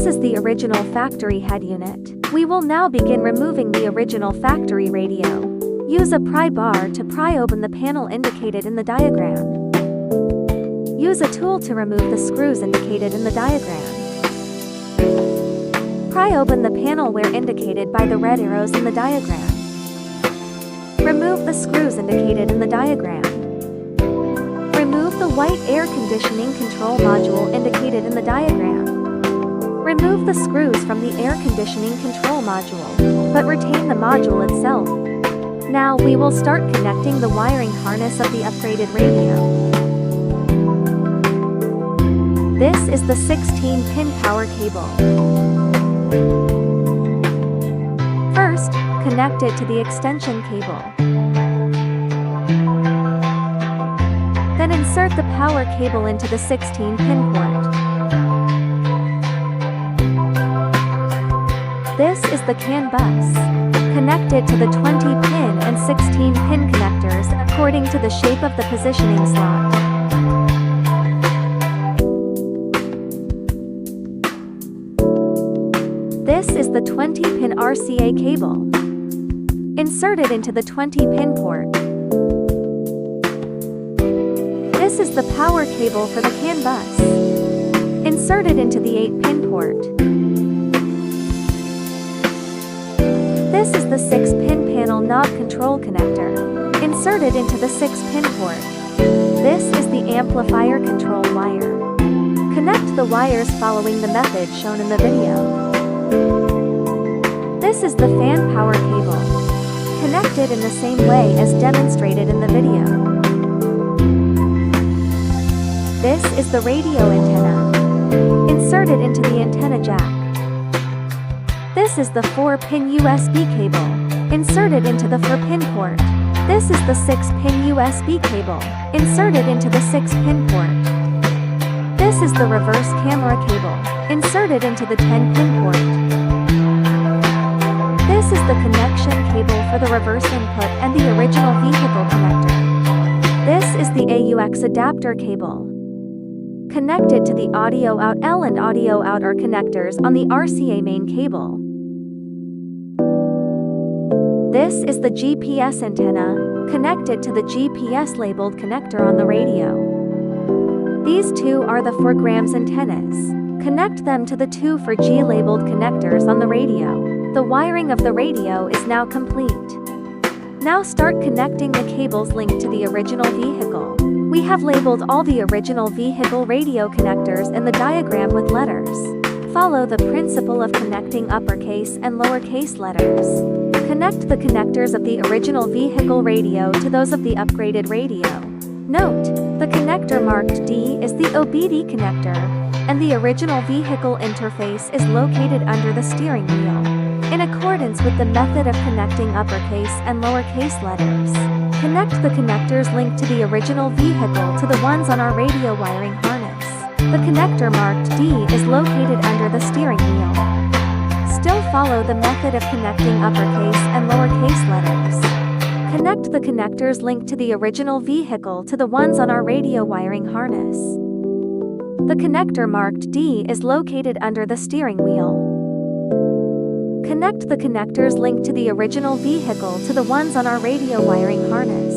This is the original factory head unit. We will now begin removing the original factory radio. Use a pry bar to pry open the panel indicated in the diagram. Use a tool to remove the screws indicated in the diagram. Pry open the panel where indicated by the red arrows in the diagram. Remove the screws indicated in the diagram. Remove the white air conditioning control module indicated in the diagram. Remove the screws from the air conditioning control module, but retain the module itself. Now we will start connecting the wiring harness of the upgraded radio. This is the 16-pin power cable. First, connect it to the extension cable. Then insert the power cable into the 16-pin port. This is the CAN bus. Connect it to the 20-pin and 16-pin connectors according to the shape of the positioning slot. This is the 20-pin RCA cable. Insert it into the 20-pin port. This is the power cable for the CAN bus. Insert it into the 8-pin port. This is the 6-pin panel knob control connector. Insert it into the 6-pin port. This is the amplifier control wire. Connect the wires following the method shown in the video. This is the fan power cable. Connect it in the same way as demonstrated in the video. This is the radio antenna. Insert it into the antenna jack. This is the 4-pin USB cable. Insert it into the 4-pin port. This is the 6-pin USB cable. Insert it into the 6-pin port. This is the reverse camera cable. Insert it into the 10-pin port. This is the connection cable for the reverse input and the original vehicle connector. This is the AUX adapter cable. Connected to the audio out L and audio out R connectors on the RCA main cable. This is the GPS antenna, connected to the GPS labeled connector on the radio. These two are the 4 grams antennas. Connect them to the 2 4G labeled connectors on the radio. The wiring of the radio is now complete. Now start connecting the cables linked to the original vehicle. We have labeled all the original vehicle radio connectors in the diagram with letters. Follow the principle of connecting uppercase and lowercase letters. Connect the connectors of the original vehicle radio to those of the upgraded radio. Note, the connector marked D is the OBD connector, and the original vehicle interface is located under the steering wheel, in accordance with the method of connecting uppercase and lowercase letters. Connect the connectors linked to the original vehicle to the ones on our radio wiring harness. The connector marked D is located under the steering wheel. Still follow the method of connecting uppercase and lowercase letters. Connect the connectors linked to the original vehicle to the ones on our radio wiring harness. The connector marked D is located under the steering wheel. Connect the connectors linked to the original vehicle to the ones on our radio wiring harness.